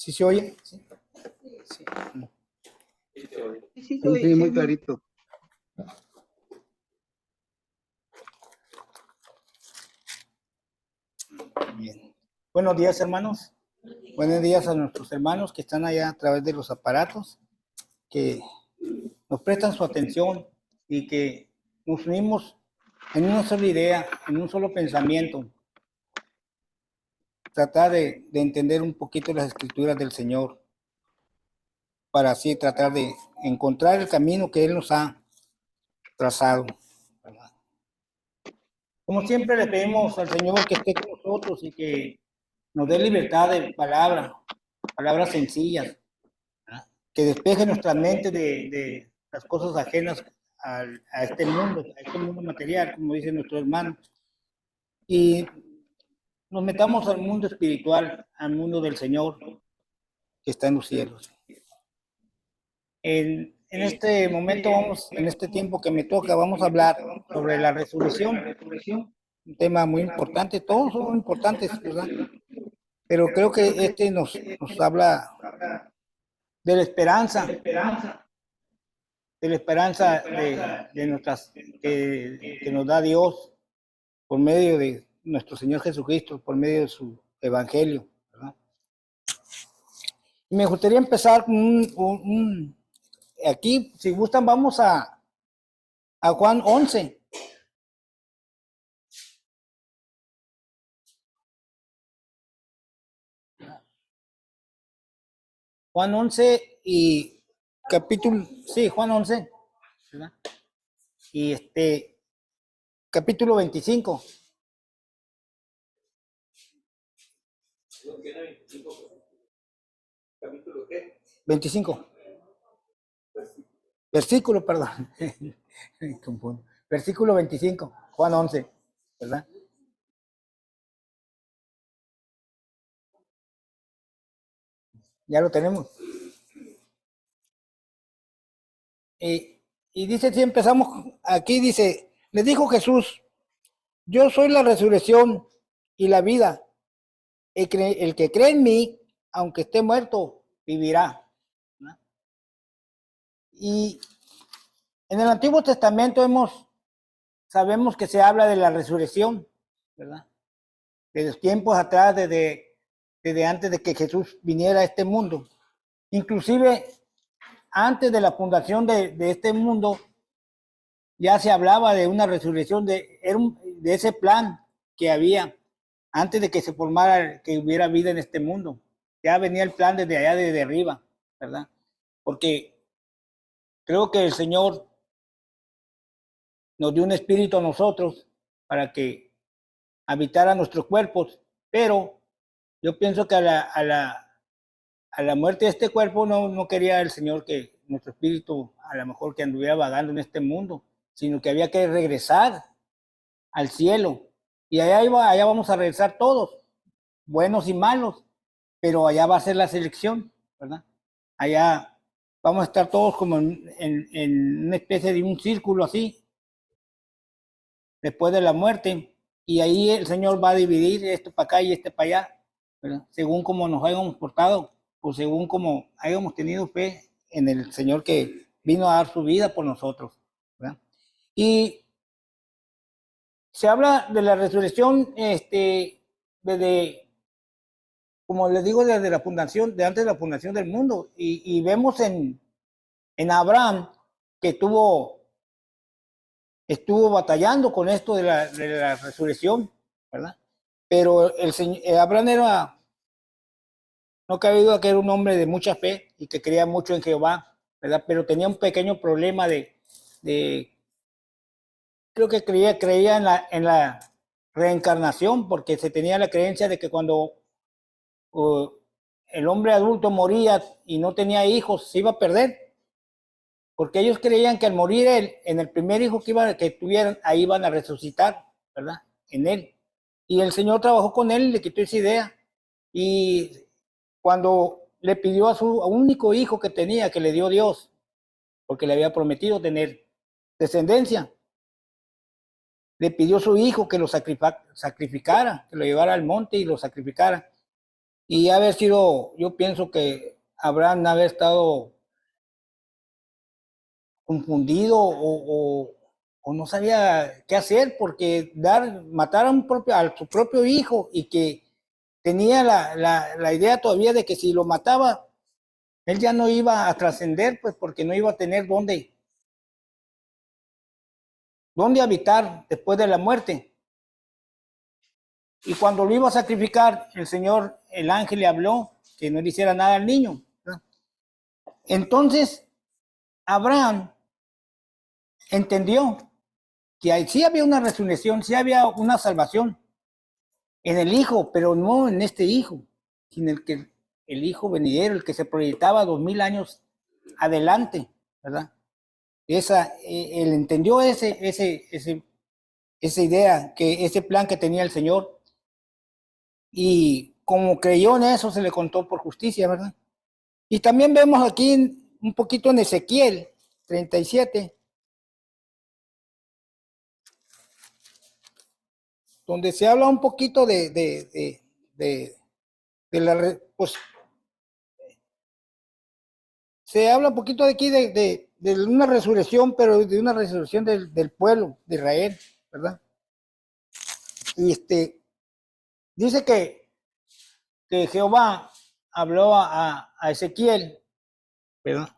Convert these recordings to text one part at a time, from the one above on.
¿Sí se oye? Sí. Sí. Sí, muy clarito. Bien. Buenos días, hermanos. Buenos días a nuestros hermanos que están allá a través de los aparatos, que nos prestan su atención y que nos unimos en una sola idea, en un solo pensamiento. Tratar de entender un poquito las escrituras del Señor, para así tratar de encontrar el camino que Él nos ha trazado. Como siempre le pedimos al Señor que esté con nosotros y que nos dé libertad de palabras sencillas, que despeje nuestra mente de las cosas ajenas a este mundo material, como dice nuestro hermano, y nos metamos al mundo espiritual, al mundo del Señor que está en los cielos. En este momento en este tiempo que me toca, vamos a hablar sobre la resurrección, un tema muy importante, todos son importantes, ¿verdad? Pero creo que este nos habla de la esperanza, de nuestras, que nos da Dios por medio de nuestro Señor Jesucristo, por medio de su evangelio, ¿verdad? Y me gustaría empezar con aquí, si gustan, vamos a Juan 11. Juan 11 y capítulo, sí, Juan 11, ¿verdad? Y capítulo 25. 25. Versículo, perdón. Versículo 25, Juan 11, ¿verdad? Ya lo tenemos. Y dice, si empezamos aquí, dice, le dijo Jesús, yo soy la resurrección y la vida. El que cree en mí, aunque esté muerto, vivirá. ¿No? Y en el Antiguo Testamento sabemos que se habla de la resurrección, ¿verdad? De los tiempos atrás, desde antes de que Jesús viniera a este mundo. Inclusive, antes de la fundación de este mundo, ya se hablaba de una resurrección, de ese plan que había antes de que se formara, que hubiera vida en este mundo. Ya venía el plan desde allá, desde arriba, ¿verdad? Porque creo que el Señor nos dio un espíritu a nosotros para que habitara nuestros cuerpos, pero yo pienso que a la muerte de este cuerpo no quería el Señor que nuestro espíritu a lo mejor que anduviera vagando en este mundo, sino que había que regresar al cielo. Y allá vamos a regresar todos, buenos y malos, pero allá va a ser la selección, ¿verdad? Allá vamos a estar todos como en una especie de un círculo así, después de la muerte, y ahí el Señor va a dividir esto para acá y este para allá, ¿verdad? Según como nos hayamos portado, o según como hayamos tenido fe en el Señor que vino a dar su vida por nosotros, ¿verdad? Y se habla de la resurrección, desde, como les digo, desde la fundación, de antes de la fundación del mundo, y vemos en Abraham que estuvo batallando con esto de la resurrección, ¿verdad? Pero Abraham no cabe duda que era un hombre de mucha fe y que creía mucho en Jehová, ¿verdad? Pero tenía un pequeño problema creo que creía en la reencarnación, porque se tenía la creencia de que cuando el hombre adulto moría y no tenía hijos, se iba a perder, porque ellos creían que al morir él, en el primer hijo que tuvieran, ahí iban a resucitar, ¿verdad? En él. Y el Señor trabajó con él y le quitó esa idea. Y cuando le pidió a su único hijo que tenía, que le dio Dios, porque le había prometido tener descendencia, le pidió a su hijo que lo sacrificara, que lo llevara al monte y lo sacrificara. y haber sido, yo pienso que Abraham haber estado confundido o no sabía qué hacer porque matar a su propio hijo y que tenía la idea todavía de que si lo mataba, él ya no iba a trascender, pues porque no iba a tener dónde habitar después de la muerte. Y cuando lo iba a sacrificar, el Señor, el ángel le habló que no le hiciera nada al niño, ¿verdad? Entonces, Abraham entendió que sí había una resurrección, sí había una salvación en el hijo, pero no en este hijo, sino el hijo venidero, el que se proyectaba 2000 años adelante, ¿verdad? Él entendió esa idea, ese plan que tenía el Señor, y como creyó en eso, se le contó por justicia, ¿verdad? Y también vemos aquí un poquito en Ezequiel 37, donde se habla un poquito pues se habla un poquito de aquí de una resurrección, pero de una resurrección del pueblo de Israel, ¿verdad? Y dice que Jehová habló a Ezequiel, ¿verdad?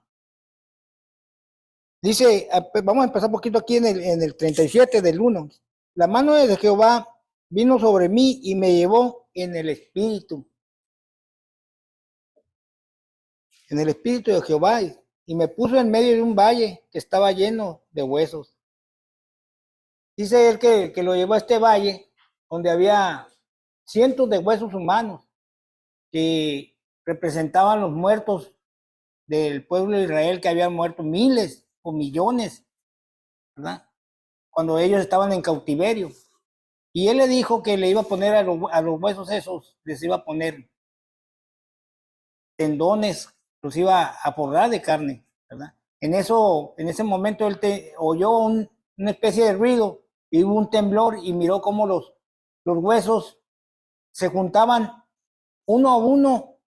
Dice, vamos a empezar un poquito aquí en el 37 del 1. La mano de Jehová vino sobre mí y me llevó en el espíritu de Jehová, y me puso en medio de un valle que estaba lleno de huesos. Dice él que lo llevó a este valle donde había cientos de huesos humanos que representaban los muertos del pueblo de Israel, que habían muerto miles o millones, ¿verdad? Cuando ellos estaban en cautiverio. Y él le dijo que le iba a poner a los huesos esos, les iba a poner tendones, los iba a forrar de carne, ¿verdad? En ese momento él oyó una especie de ruido y hubo un temblor y miró cómo los huesos se juntaban uno a uno,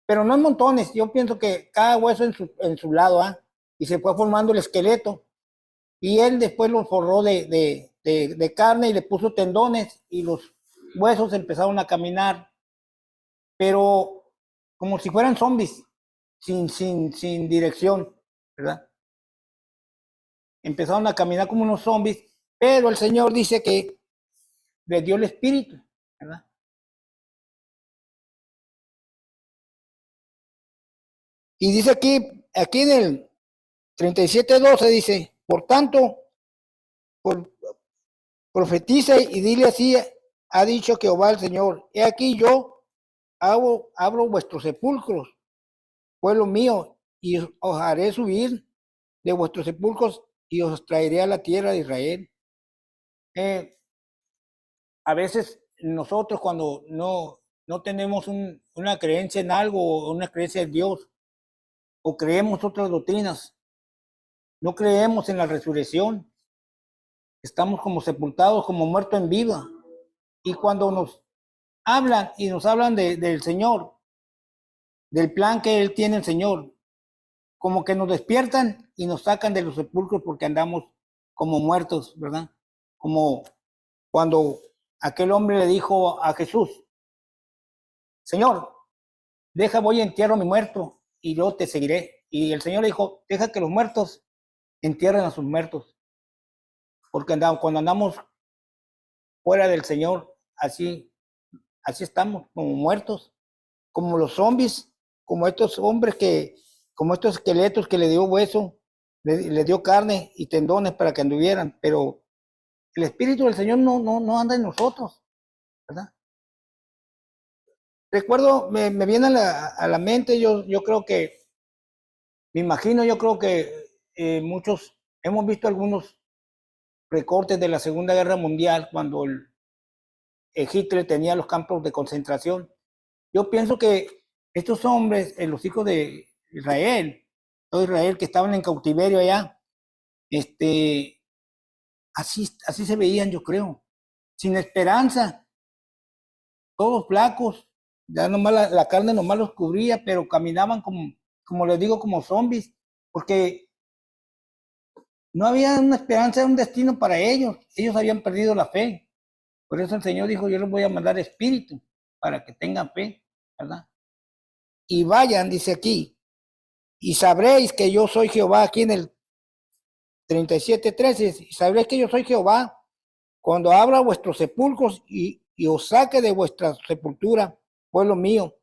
pero no en montones. Yo pienso que cada hueso en su lado, ¿ah? Y se fue formando el esqueleto. Y él después lo forró de carne y le puso tendones y los huesos empezaron a caminar, pero como si fueran zombies, sin dirección, ¿verdad? Empezaron a caminar como unos zombies, pero el Señor dice que les dio el espíritu, ¿verdad? Y dice aquí en el 37:12 dice, por tanto, por, profetiza y dile así, ha dicho Jehová el Señor, he aquí yo abro vuestros sepulcros, pueblo mío, y os haré subir de vuestros sepulcros y os traeré a la tierra de Israel. A veces nosotros cuando no tenemos una creencia en algo, o una creencia en Dios, o creemos otras doctrinas, no creemos en la resurrección, estamos como sepultados, como muertos en vida. Y cuando nos hablan del Señor, del plan que Él tiene el Señor, como que nos despiertan y nos sacan de los sepulcros porque andamos como muertos, ¿verdad? Como cuando aquel hombre le dijo a Jesús, Señor, voy y entierro a mi muerto y yo te seguiré. Y el Señor le dijo, deja que los muertos entierren a sus muertos, porque cuando andamos fuera del Señor, así estamos, como muertos, como los zombies, como estos hombres como estos esqueletos que le dio hueso, le dio carne y tendones para que anduvieran, pero el Espíritu del Señor no anda en nosotros, ¿verdad? Recuerdo, me viene a la mente, yo creo que, me imagino, yo creo que muchos hemos visto algunos recortes de la Segunda Guerra Mundial cuando Hitler tenía los campos de concentración. Yo pienso que estos hombres, los hijos de Israel, todo Israel que estaban en cautiverio allá, así se veían, yo creo, sin esperanza, todos flacos, Ya nomás la carne nomás los cubría, pero caminaban como les digo, como zombies, porque no había una esperanza, un destino para ellos. Ellos habían perdido la fe. Por eso el Señor dijo, yo les voy a mandar espíritu para que tengan fe, ¿verdad? Y vayan, dice aquí, y sabréis que yo soy Jehová, aquí en el 37:13, y sabréis que yo soy Jehová cuando abra vuestros sepulcros y os saque de vuestra sepultura, pueblo mío,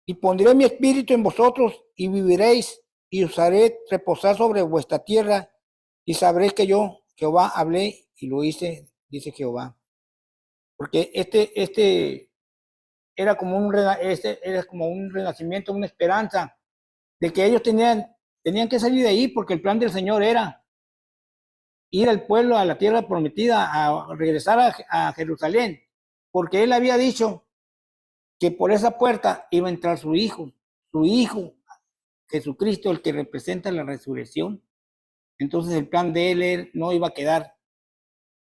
y pondré mi espíritu en vosotros y viviréis y os haré reposar sobre vuestra tierra y sabréis que yo, Jehová, hablé y lo hice, dice Jehová. Porque era como un renacimiento, una esperanza de que ellos tenían que salir de ahí porque el plan del Señor era ir al pueblo, a la tierra prometida, a regresar a Jerusalén, porque él había dicho que por esa puerta iba a entrar su hijo Jesucristo, el que representa la resurrección. Entonces el plan de él no iba a quedar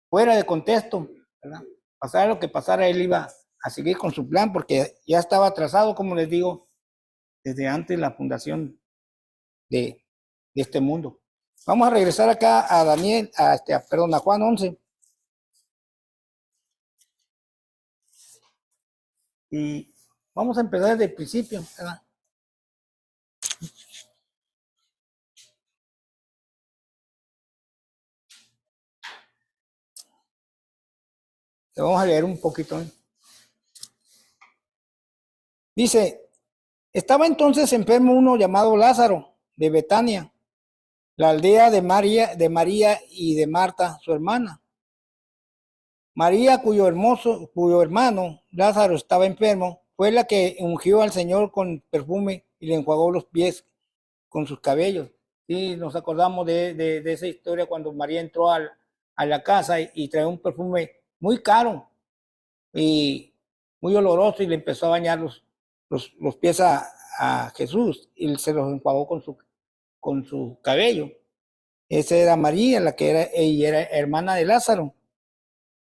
fuera de contexto, ¿verdad? Pasara lo que pasara, él iba a seguir con su plan porque ya estaba trazado, como les digo, desde antes de la fundación de este mundo. Vamos a regresar acá a Daniel, perdón, a Juan 11. Y vamos a empezar desde el principio, ¿verdad? Le vamos a leer un poquito. Dice, estaba entonces enfermo uno llamado Lázaro de Betania, la aldea de María y de Marta, su hermana. María, cuyo hermano Lázaro estaba enfermo, fue la que ungió al Señor con perfume y le enjuagó los pies con sus cabellos. Sí, nos acordamos de esa historia cuando María entró a la casa y traía un perfume muy caro y muy oloroso y le empezó a bañar los pies a Jesús y se los enjuagó con su cabello. Esa era María, ella era hermana de Lázaro.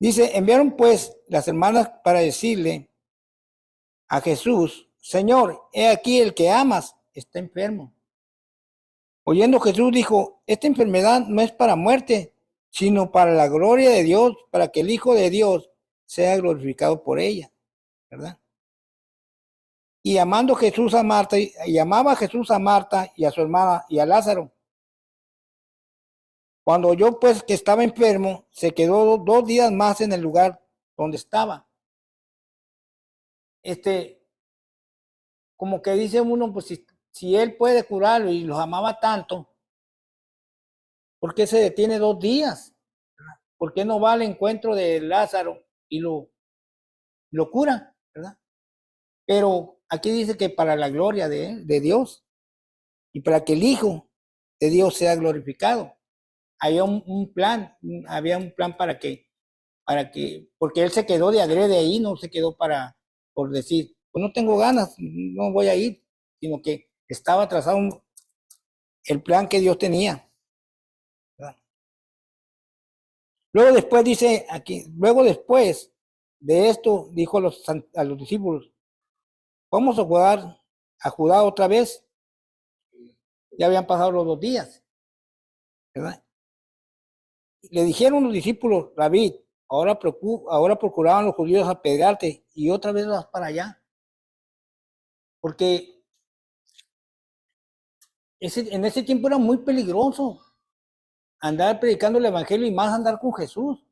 Dice, enviaron pues las hermanas para decirle a Jesús, Señor, he aquí el que amas está enfermo. Oyendo Jesús dijo, esta enfermedad no es para muerte, sino para la gloria de Dios, para que el Hijo de Dios sea glorificado por ella, ¿verdad? Y amando Jesús a Marta, y amaba a Jesús a Marta y a su hermana y a Lázaro. Cuando oyó pues que estaba enfermo, se quedó 2 días más en el lugar donde estaba. Como que dice uno, pues si él puede curarlo y los amaba tanto, ¿por qué se detiene 2 días? ¿Por qué no va al encuentro de Lázaro y lo cura? ¿Verdad? Pero aquí dice que para la gloria de Dios y para que el Hijo de Dios sea glorificado. Había un plan porque él se quedó de adrede ahí, no se quedó por decir, pues no tengo ganas, no voy a ir, sino que estaba trazado el plan que Dios tenía. ¿Verdad? Luego después dice aquí, luego después de esto dijo a los discípulos, vamos a Judá otra vez. Ya habían pasado los 2 días, ¿verdad? Le dijeron los discípulos, David, ahora procuraban los judíos apedrearte y otra vez vas para allá. Porque en ese tiempo era muy peligroso andar predicando el evangelio y más andar con Jesús.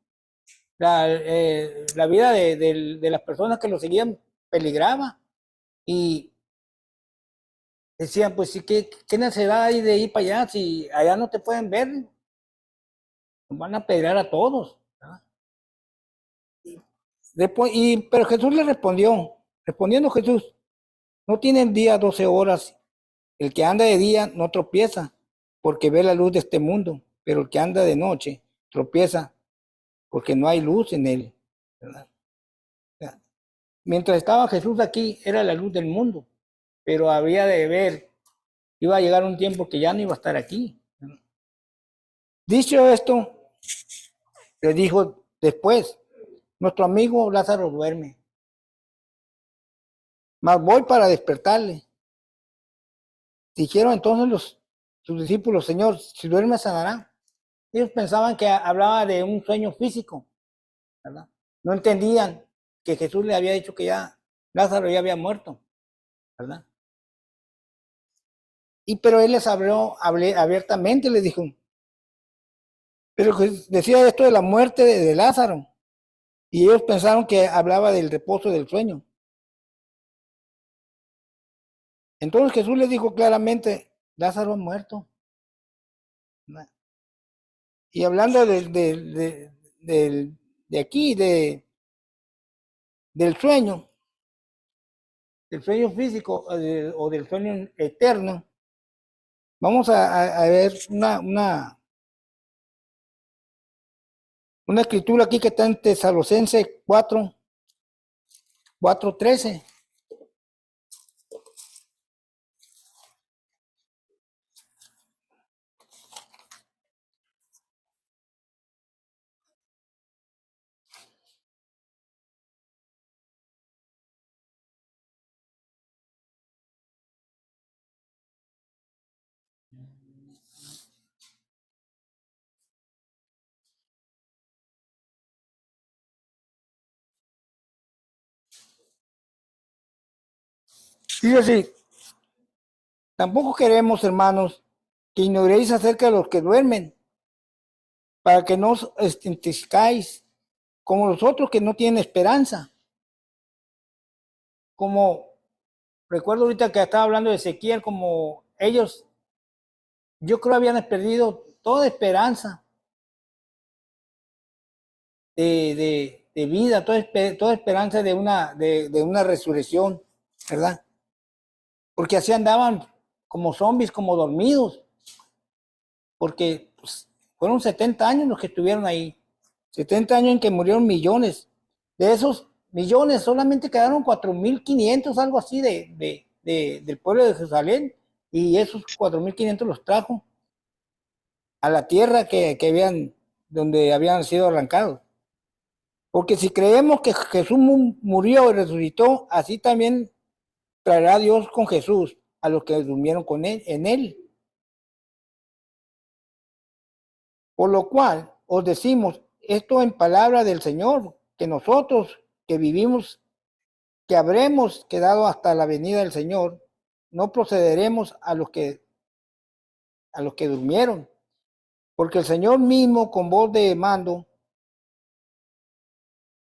La vida de las personas que lo seguían peligraba y decían, pues sí, ¿qué necesidad hay de ir para allá si allá no te pueden ver? Nos van a pedrear a todos. Pero Jesús le respondiendo Jesús, no tiene el día 12 horas, el que anda de día no tropieza, porque ve la luz de este mundo, pero el que anda de noche tropieza, porque no hay luz en él, ¿verdad? O sea, mientras estaba Jesús aquí, era la luz del mundo, pero había de ver, iba a llegar un tiempo que ya no iba a estar aquí. Dicho esto, le dijo después, nuestro amigo Lázaro duerme, mas voy para despertarle. Dijeron entonces sus discípulos, Señor, si duerme sanará. Ellos pensaban que hablaba de un sueño físico, ¿verdad? No entendían que Jesús le había dicho que ya Lázaro ya había muerto, ¿verdad? Pero él les habló abiertamente, les dijo, pero decía esto de la muerte de Lázaro, y ellos pensaron que hablaba del reposo del sueño. Entonces Jesús les dijo claramente, Lázaro ha muerto. Y hablando de aquí, del sueño físico o del sueño eterno, vamos a ver una escritura aquí que está en Tesalonicenses 4:13. Dice así, tampoco queremos, hermanos, que ignoréis acerca de los que duermen, para que no os entristezcáis como los otros que no tienen esperanza. Como recuerdo ahorita que estaba hablando de Ezequiel, como ellos, yo creo habían perdido toda esperanza de vida, toda esperanza de una resurrección, ¿verdad? Porque así andaban como zombies, como dormidos, porque pues, fueron 70 años los que estuvieron ahí, 70 años en que murieron millones. De esos millones solamente quedaron 4.500, algo así, del pueblo de Jerusalén, y esos 4.500 los trajo a la tierra donde habían sido arrancados. Porque si creemos que Jesús murió y resucitó, así también traerá Dios con Jesús a los que durmieron con él, en él. Por lo cual os decimos esto en palabra del Señor, que nosotros que vivimos, que habremos quedado hasta la venida del Señor, no procederemos a los que durmieron, porque el Señor mismo con voz de mando,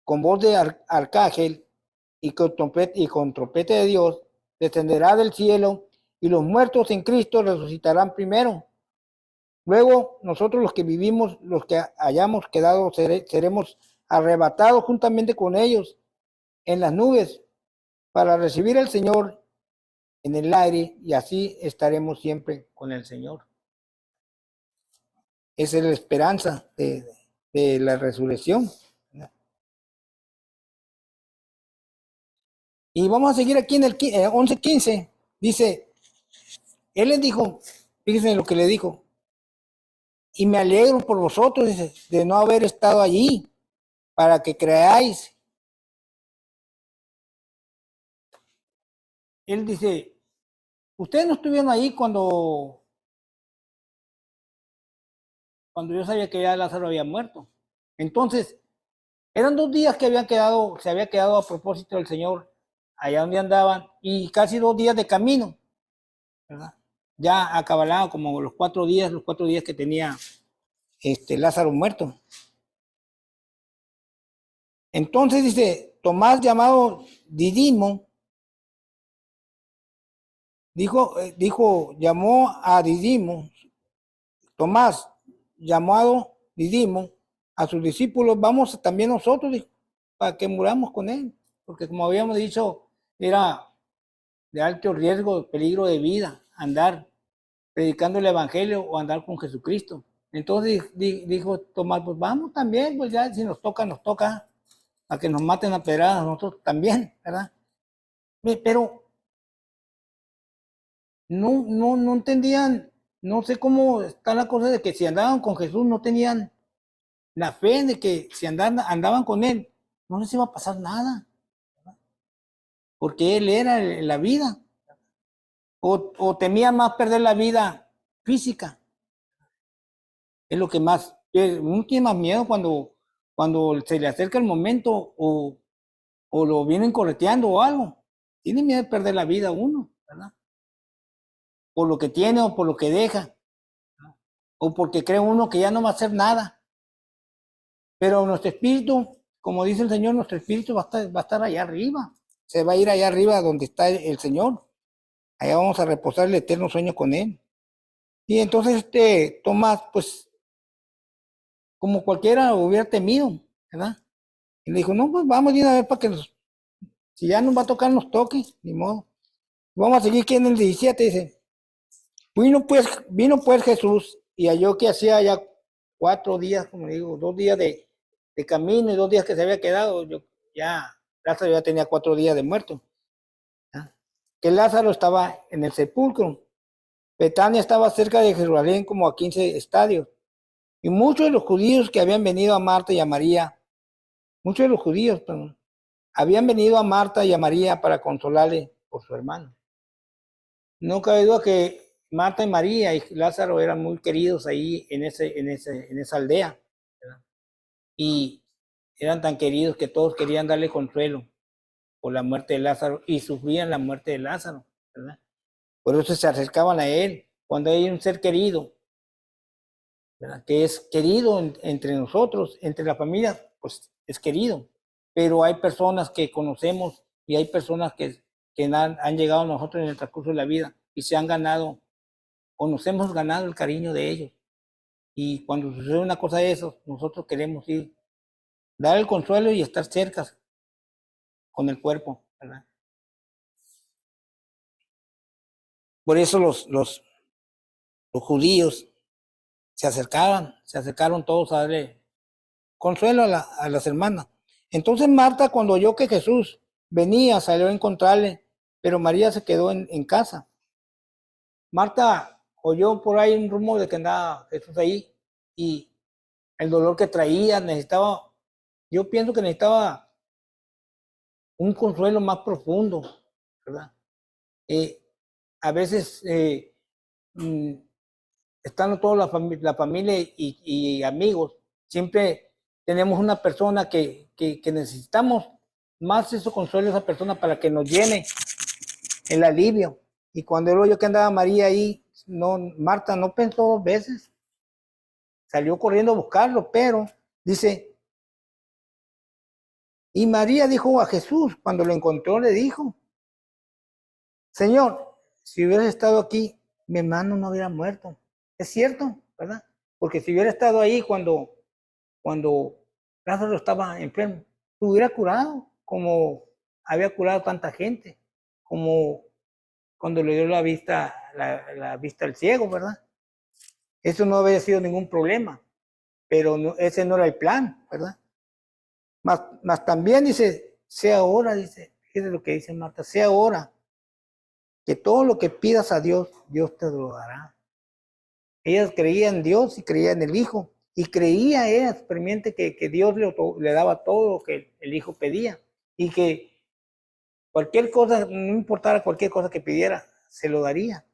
con voz de arcángel y con trompeta de Dios, descenderá del cielo y los muertos en Cristo resucitarán primero. Luego nosotros los que vivimos, los que hayamos quedado, seremos arrebatados juntamente con ellos en las nubes para recibir al Señor en el aire y así estaremos siempre con el Señor. Esa es la esperanza de la resurrección. Y vamos a seguir aquí en el 11:15. Dice, él les dijo, fíjense lo que le dijo, y me alegro por vosotros, dice, de no haber estado allí, para que creáis. Él dice, ustedes no estuvieron ahí cuando yo sabía que ya Lázaro había muerto. Entonces, eran 2 días que se había quedado a propósito del Señor allá donde andaban y casi 2 días de camino, ¿verdad? Ya acababan como los 4 días que tenía Lázaro muerto. Entonces dice, Tomás llamado Didimo, llamó a Didimo, Tomás llamado Didimo, a sus discípulos, vamos también nosotros, dijo, para que muramos con él, porque como habíamos dicho, era de alto riesgo, peligro de vida, andar predicando el evangelio o andar con Jesucristo. Entonces dijo Tomás, pues vamos también, pues ya si nos toca a que nos maten a pedradas nosotros también, ¿verdad? Pero no entendían, no sé cómo está la cosa de que si andaban con Jesús no tenían la fe de que si andaban con él, no les iba a pasar nada. porque él era la vida. O temía más perder la vida física. Es lo que más, uno tiene más miedo cuando se le acerca el momento o lo vienen correteando o algo. Tiene miedo de perder la vida uno, ¿verdad? Por lo que tiene o por lo que deja. O porque cree uno que ya no va a hacer nada. Pero nuestro espíritu, como dice el Señor, nuestro espíritu va a estar allá arriba. Se va a ir allá arriba donde está el Señor. Allá vamos a reposar el eterno sueño con Él. Y entonces Tomás, pues, como cualquiera hubiera temido, ¿verdad? Y le dijo, no, pues vamos de una vez para que si ya nos va a tocar, nos toque, ni modo. Vamos a seguir aquí en el 17, dice. Vino pues Jesús y halló que hacía ya 4 días, como digo, 2 días de camino y 2 días que se había quedado. Lázaro ya tenía 4 días de muerto. ¿Ah? Que Lázaro estaba en el sepulcro. Betania estaba cerca de Jerusalén como a 15 estadios. Y muchos de los judíos que habían venido a Marta y a María, muchos de los judíos, perdón, habían venido a Marta y a María para consolarle por su hermano. No cabe duda que Marta y María y Lázaro eran muy queridos ahí en esa aldea, ¿verdad? Y eran tan queridos que todos querían darle consuelo por la muerte de Lázaro y sufrían la muerte de Lázaro, ¿verdad? Por eso se acercaban a él. Cuando hay un ser querido, ¿verdad?, que es querido entre nosotros, entre la familia, pues es querido. Pero hay personas que conocemos y hay personas que han llegado a nosotros en el transcurso de la vida y se han ganado o nos hemos ganado el cariño de ellos. Y cuando sucede una cosa de eso, nosotros queremos ir, dar el consuelo y estar cerca con el cuerpo, ¿verdad? Por eso los judíos se acercaron todos a darle consuelo a las hermanas. Entonces Marta, cuando oyó que Jesús venía, salió a encontrarle, pero María se quedó en casa. Marta oyó por ahí un rumor de que andaba Jesús ahí y el dolor que traía, yo pienso que necesitaba un consuelo más profundo, ¿verdad? A veces mm, estando toda la familia y amigos, siempre tenemos una persona que necesitamos más ese consuelo, esa persona para que nos llene el alivio. Y cuando él oyó que andaba María ahí, Marta no pensó 2 veces, salió corriendo a buscarlo, pero dice, y María dijo a Jesús, cuando lo encontró, le dijo, Señor, si hubieras estado aquí, mi hermano no hubiera muerto. Es cierto, ¿verdad? Porque si hubiera estado ahí cuando Lázaro estaba enfermo, lo hubiera curado, como había curado tanta gente, como cuando le dio la vista al ciego, ¿verdad? Eso no había sido ningún problema, pero ese no era el plan, ¿verdad? Más también dice, sea ahora, dice, fíjate lo que dice Marta, sea ahora, que todo lo que pidas a Dios, Dios te lo dará. Ellas creían en Dios y creían en el Hijo. Y creía ella experimenta que Dios le daba todo lo que el Hijo pedía. Y que cualquier cosa, no importara cualquier cosa que pidiera, se lo daría.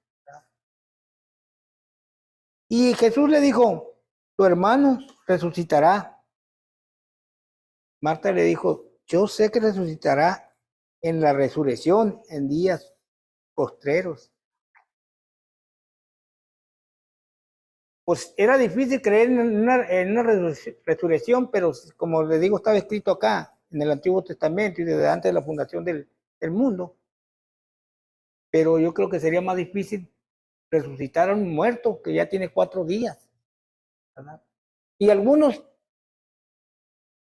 Y Jesús le dijo, tu hermano resucitará. Marta le dijo, yo sé que resucitará en la resurrección en días postreros. Pues era difícil creer en una resurrección, pero como le digo, estaba escrito acá en el Antiguo Testamento y desde antes de la fundación del mundo. Pero yo creo que sería más difícil resucitar a un muerto que ya tiene 4 días, ¿verdad? Y algunos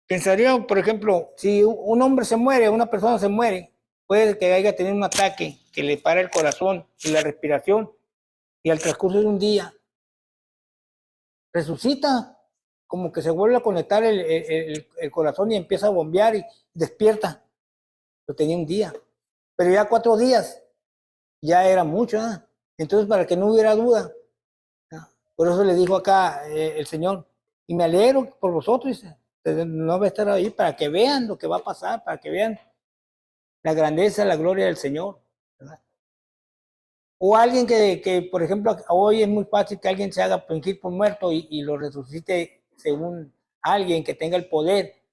pensarían, por ejemplo, si un hombre se muere, una persona se muere, puede que haya tenido un ataque que le para el corazón y la respiración, y al transcurso de un día resucita, como que se vuelve a conectar el corazón y empieza a bombear y despierta. Lo tenía un día, pero ya 4 días ya era mucho, ¿eh? Entonces, para que no hubiera duda, ¿no? Por eso le dijo acá el Señor, y me alegro por vosotros, dice, no va a estar ahí para que vean lo que va a pasar, para que vean la grandeza, la gloria del Señor, ¿verdad? O alguien que, por ejemplo, hoy es muy fácil que alguien se haga fingir por muerto y lo resucite según alguien que tenga el poder,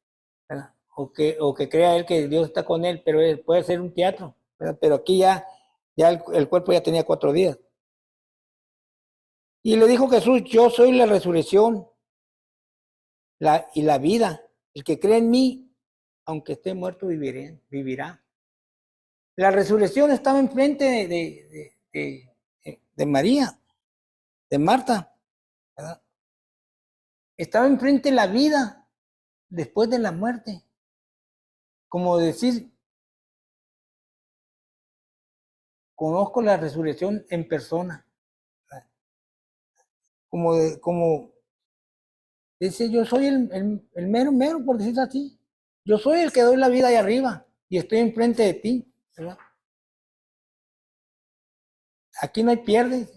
¿verdad? O que crea él que Dios está con él, pero puede ser un teatro, ¿verdad? Pero aquí ya el cuerpo ya tenía 4 días. Y le dijo Jesús, yo soy la resurrección y la vida. El que cree en mí, aunque esté muerto, vivirá. La resurrección estaba enfrente de María, de Marta, ¿verdad? Estaba enfrente la vida después de la muerte. Como decir, conozco la resurrección en persona. ¿Verdad? Como dice, yo soy el mero mero, por decirlo así. Yo soy el que doy la vida ahí arriba y estoy enfrente de ti, ¿verdad? Aquí no hay pierde.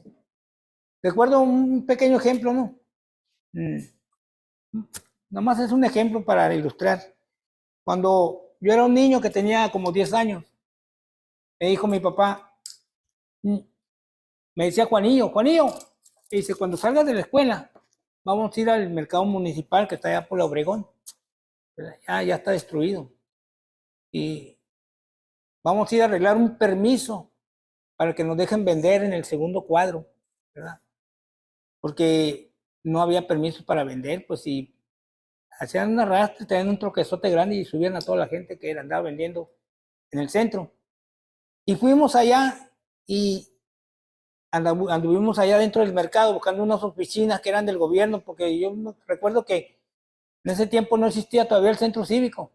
Recuerdo un pequeño ejemplo, ¿no? Mm, Nomás es un ejemplo para ilustrar. Cuando yo era un niño que tenía como 10 años, me dijo mi papá, mm, me decía Juanillo, Juanillo, dice, cuando salgas de la escuela, vamos a ir al mercado municipal que está allá por la Obregón. Ya está destruido. Y vamos a ir a arreglar un permiso para que nos dejen vender en el segundo cuadro, ¿verdad? Porque no había permiso para vender, pues si hacían un arrastre, tenían un troquezote grande y subían a toda la gente que andaba vendiendo en el centro. Y fuimos allá y anduvimos allá dentro del mercado buscando unas oficinas que eran del gobierno, porque yo recuerdo que en ese tiempo no existía todavía el centro cívico,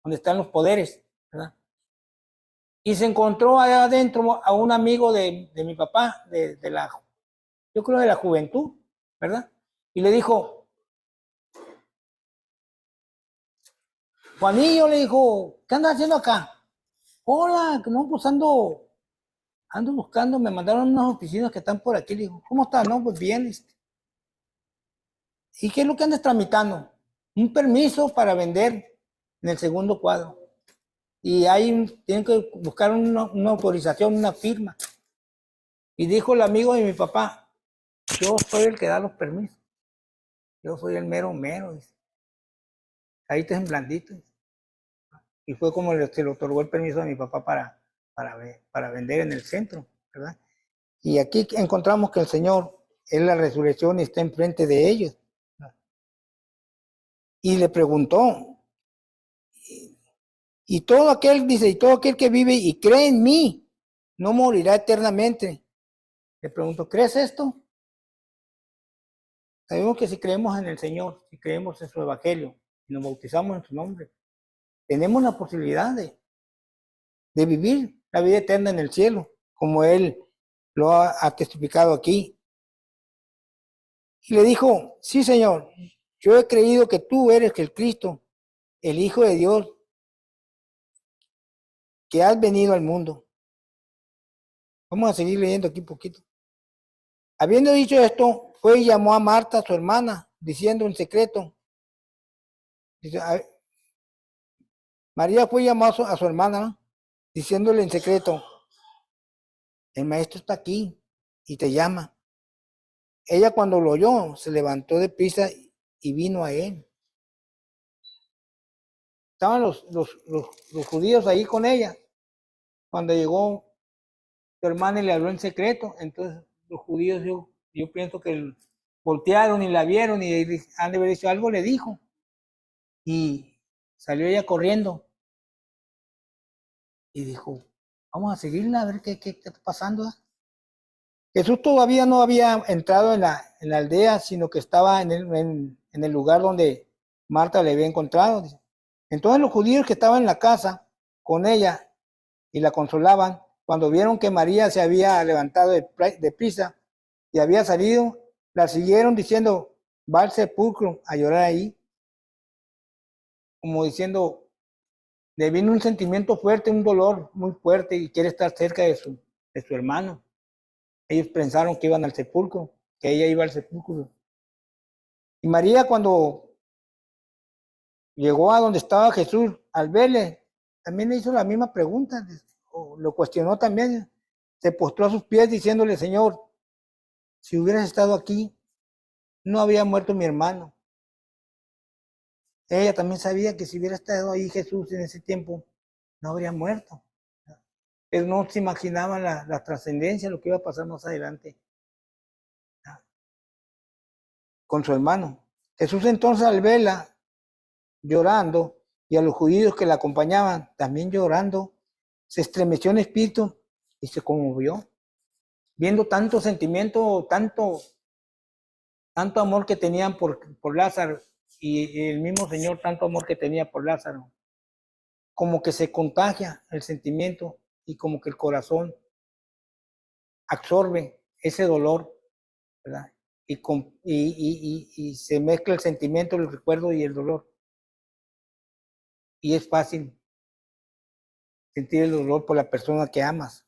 donde están los poderes, ¿verdad? Y se encontró allá adentro a un amigo de mi papá, yo creo de la juventud, ¿verdad? Y le dijo, Juanillo, le dijo, ¿qué andas haciendo acá? Hola, no, pues ando buscando, me mandaron unas oficinas que están por aquí. Le digo, ¿cómo estás? No, pues bien. ¿Y qué es lo que andas tramitando? Un permiso para vender en el segundo cuadro. Y tienen que buscar una autorización, una firma. Y dijo el amigo de mi papá, yo soy el que da los permisos. Yo soy el mero mero. Dice. Ahí está en blandito. Y fue como se le otorgó el permiso a mi papá para vender en el centro, ¿verdad? Y aquí encontramos que el Señor es la resurrección y está enfrente de ellos. Y le preguntó, y todo aquel, dice, y todo aquel que vive y cree en mí, no morirá eternamente. Le pregunto, ¿crees esto? Sabemos que si creemos en el Señor, si creemos en su evangelio, y nos bautizamos en su nombre, tenemos la posibilidad de vivir la vida eterna en el cielo, como Él lo ha testificado aquí. Y le dijo, sí, Señor, yo he creído que tú eres el Cristo, el Hijo de Dios, que has venido al mundo. Vamos a seguir leyendo aquí un poquito. Habiendo dicho esto, fue y llamó a Marta, su hermana, diciendo en secreto. Dice, María fue y llamó a su hermana, ¿no? Diciéndole en secreto, el maestro está aquí y te llama. Ella cuando lo oyó, se levantó de prisa y vino a él. Estaban los judíos ahí con ella. Cuando llegó su hermana y le habló en secreto, entonces los judíos yo pienso que voltearon y la vieron y han de haber dicho algo, le dijo. Y salió ella corriendo y dijo, vamos a seguirla a ver qué está pasando. Jesús todavía no había entrado en la aldea, sino que estaba en el lugar donde Marta le había encontrado. Entonces los judíos que estaban en la casa con ella y la consolaban, cuando vieron que María se había levantado de prisa y había salido, la siguieron diciendo, va al sepulcro a llorar ahí, como diciendo, le vino un sentimiento fuerte, un dolor muy fuerte y quiere estar cerca de su hermano. Ellos pensaron que iban al sepulcro, que ella iba al sepulcro. Y María cuando llegó a donde estaba Jesús, al verle, también le hizo la misma pregunta, o lo cuestionó también. Se postró a sus pies diciéndole, Señor, si hubieras estado aquí, no había muerto mi hermano. Ella también sabía que si hubiera estado ahí Jesús en ese tiempo, no habría muerto. Pero no se imaginaba la trascendencia, lo que iba a pasar más adelante con su hermano. Jesús entonces al verla llorando y a los judíos que la acompañaban también llorando, se estremeció en espíritu y se conmovió, viendo tanto sentimiento, tanto amor que tenían por Lázaro, y el mismo Señor tanto amor que tenía por Lázaro, como que se contagia el sentimiento y como que el corazón absorbe ese dolor, ¿verdad? Y se mezcla el sentimiento, el recuerdo y el dolor. Y es fácil sentir el dolor por la persona que amas.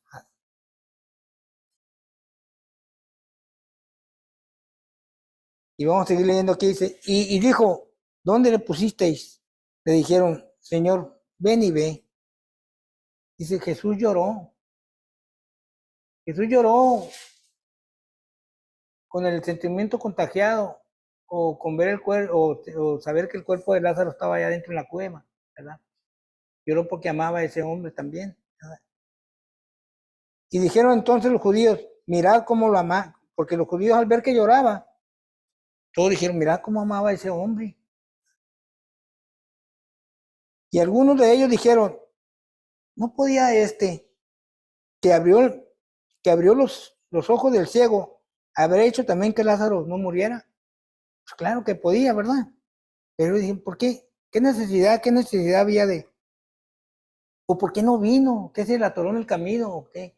Y vamos a seguir leyendo aquí, dice, y dijo, ¿dónde le pusisteis? Le dijeron, Señor, ven y ve. Dice, Jesús lloró. Jesús lloró con el sentimiento contagiado, o con ver el cuerpo, o saber que el cuerpo de Lázaro estaba allá dentro de la cueva, ¿verdad? Lloró porque amaba a ese hombre también, ¿verdad? Y dijeron entonces los judíos, mirad cómo lo amaba, porque los judíos al ver que lloraba, todos dijeron, mirad cómo amaba a ese hombre. Y algunos de ellos dijeron, no podía que abrió los ojos del ciego, haber hecho también que Lázaro no muriera. Pues claro que podía, ¿verdad? Pero dije, ¿por qué? ¿Qué necesidad había o por qué no vino? ¿Qué se le atoró en el camino? ¿O qué?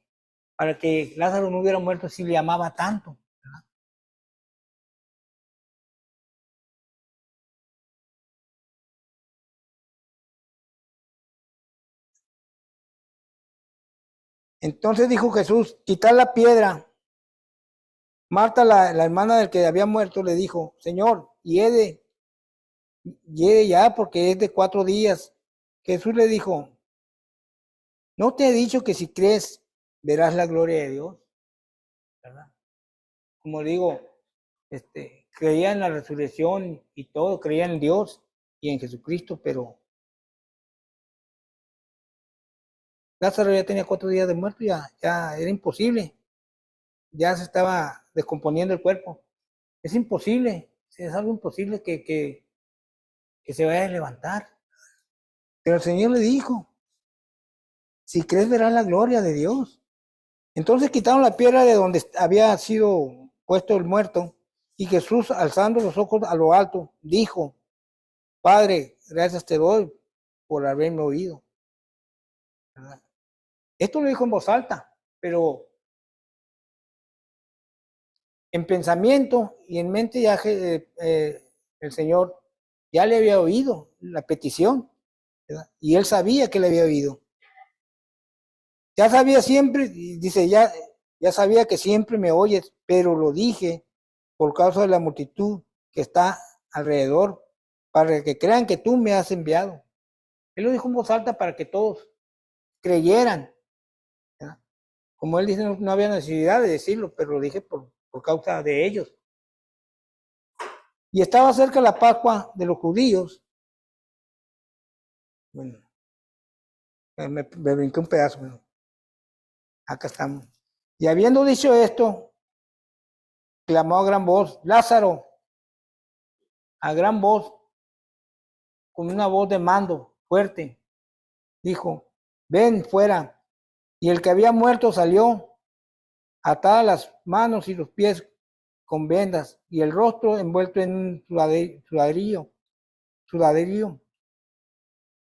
Para que Lázaro no hubiera muerto si le amaba tanto, ¿verdad? Entonces dijo Jesús, quitad la piedra. Marta, la hermana del que había muerto, le dijo, Señor, hiede ya porque es de 4 días. Jesús le dijo, ¿no te he dicho que si crees verás la gloria de Dios? ¿Verdad? Como digo, creía en la resurrección y todo, creía en Dios y en Jesucristo, pero Lázaro ya tenía 4 días de muerto, ya era imposible, ya se estaba descomponiendo el cuerpo. Es imposible, es algo imposible que se vaya a levantar. Pero el Señor le dijo, si crees verás la gloria de Dios. Entonces quitaron la piedra de donde había sido puesto el muerto, y Jesús, alzando los ojos a lo alto, dijo, Padre, gracias te doy por haberme oído. ¿Verdad? Esto lo dijo en voz alta, pero en pensamiento y en mente ya el Señor ya le había oído la petición, ¿verdad? Y él sabía que le había oído. Ya sabía siempre, dice, ya sabía que siempre me oyes, pero lo dije por causa de la multitud que está alrededor, para que crean que tú me has enviado. Él lo dijo en voz alta para que todos creyeran, ¿verdad? Como él dice, no había necesidad de decirlo, pero lo dije por causa de ellos. Y estaba cerca la Pascua de los judíos. Bueno, me brinqué un pedazo, pero acá estamos. Y habiendo dicho esto, clamó a gran voz, Lázaro, a gran voz, con una voz de mando fuerte, dijo, ven fuera. Y el que había muerto salió, atadas las manos y los pies con vendas, y el rostro envuelto en un sudaderío.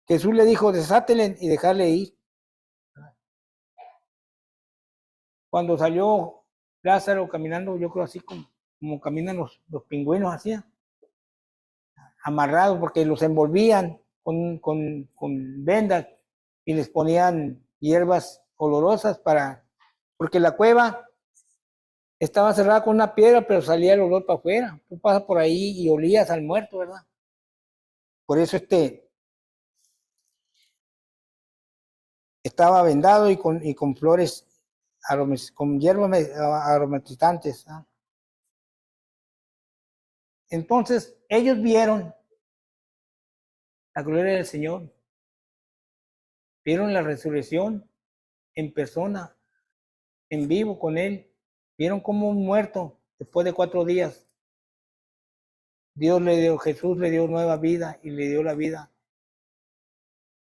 Jesús le dijo, desátele y dejarle ir. Cuando salió Lázaro caminando, yo creo así como caminan los pingüinos, así, amarrados, porque los envolvían con vendas y les ponían hierbas olorosas porque la cueva estaba cerrada con una piedra, pero salía el olor para afuera. Tú pasas por ahí y olías al muerto, ¿verdad? Por eso estaba vendado y con flores, con hierbas aromatizantes. ¿Ah? Entonces ellos vieron la gloria del Señor, vieron la resurrección en persona, en vivo con Él, vieron como un muerto después de 4 días. Jesús le dio nueva vida y le dio la vida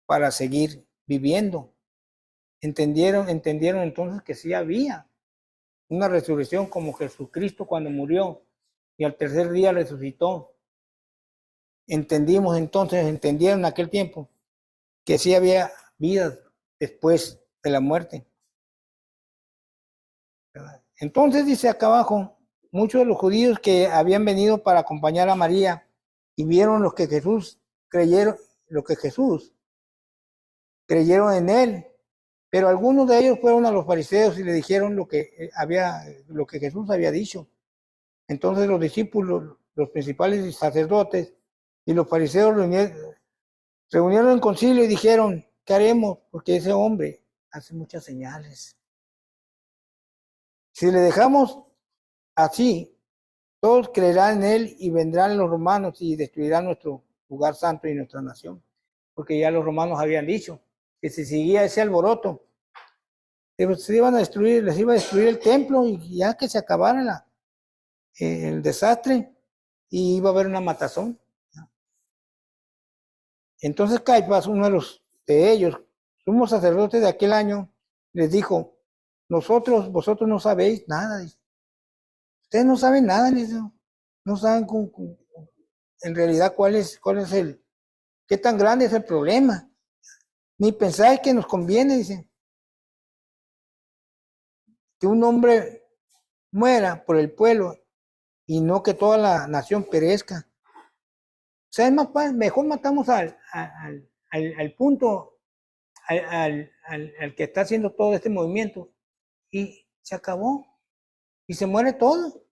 para seguir viviendo. Entendieron entonces que sí había una resurrección como Jesucristo cuando murió y al tercer día resucitó. Entendieron en aquel tiempo que sí había vida después de la muerte. Entonces dice acá abajo, muchos de los judíos que habían venido para acompañar a María y vieron lo que Jesús creyeron en él, pero algunos de ellos fueron a los fariseos y le dijeron lo que Jesús había dicho. Entonces los discípulos, los principales sacerdotes y los fariseos reunieron en concilio y dijeron, ¿qué haremos? Porque ese hombre hace muchas señales. Si le dejamos así, todos creerán en él y vendrán los romanos y destruirán nuestro lugar santo y nuestra nación. Porque ya los romanos habían dicho que si seguía ese alboroto, les iba a destruir el templo y ya que se acabara el desastre y iba a haber una matazón. Entonces Caifás, uno de ellos, sumo sacerdote de aquel año, les dijo, vosotros no sabéis nada. Dice. Ustedes no saben nada, dice. No saben en realidad qué tan grande es el problema. Ni pensáis que nos conviene, dice, que un hombre muera por el pueblo y no que toda la nación perezca. O sea, mejor matamos al punto, al que está haciendo todo este movimiento y se acabó y se muere todo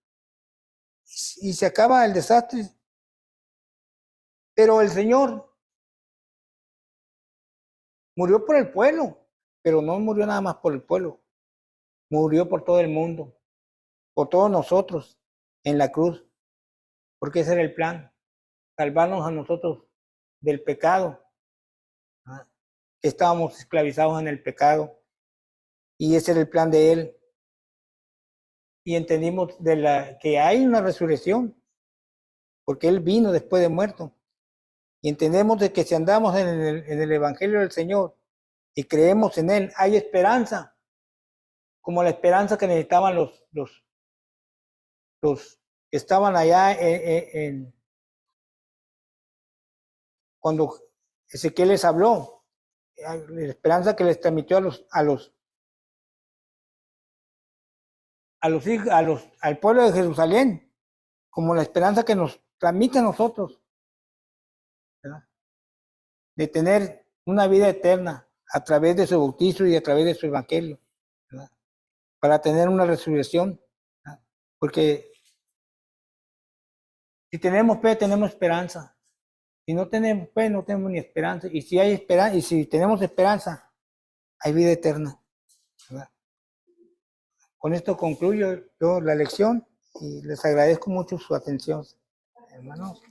y se acaba el desastre. Pero el Señor murió por el pueblo, pero no murió nada más por el pueblo, murió por todo el mundo, por todos nosotros en la cruz, porque ese era el plan, salvarnos a nosotros del pecado, que estábamos esclavizados en el pecado, y ese era el plan de Él. Y entendimos que hay una resurrección, porque Él vino después de muerto. Y entendemos de que si andamos en el Evangelio del Señor y creemos en Él, hay esperanza, como la esperanza que necesitaban los que estaban allá cuando Ezequiel les habló, la esperanza que les transmitió al pueblo de Jerusalén, como la esperanza que nos transmite a nosotros, ¿verdad? De tener una vida eterna a través de su bautizo y a través de su evangelio, ¿verdad? Para tener una resurrección, ¿verdad? Porque si tenemos fe, tenemos esperanza. Si no tenemos fe, no tenemos ni esperanza. Y si hay esperanza, y si tenemos esperanza, hay vida eterna, ¿verdad? Con esto concluyo yo la lección y les agradezco mucho su atención, hermanos.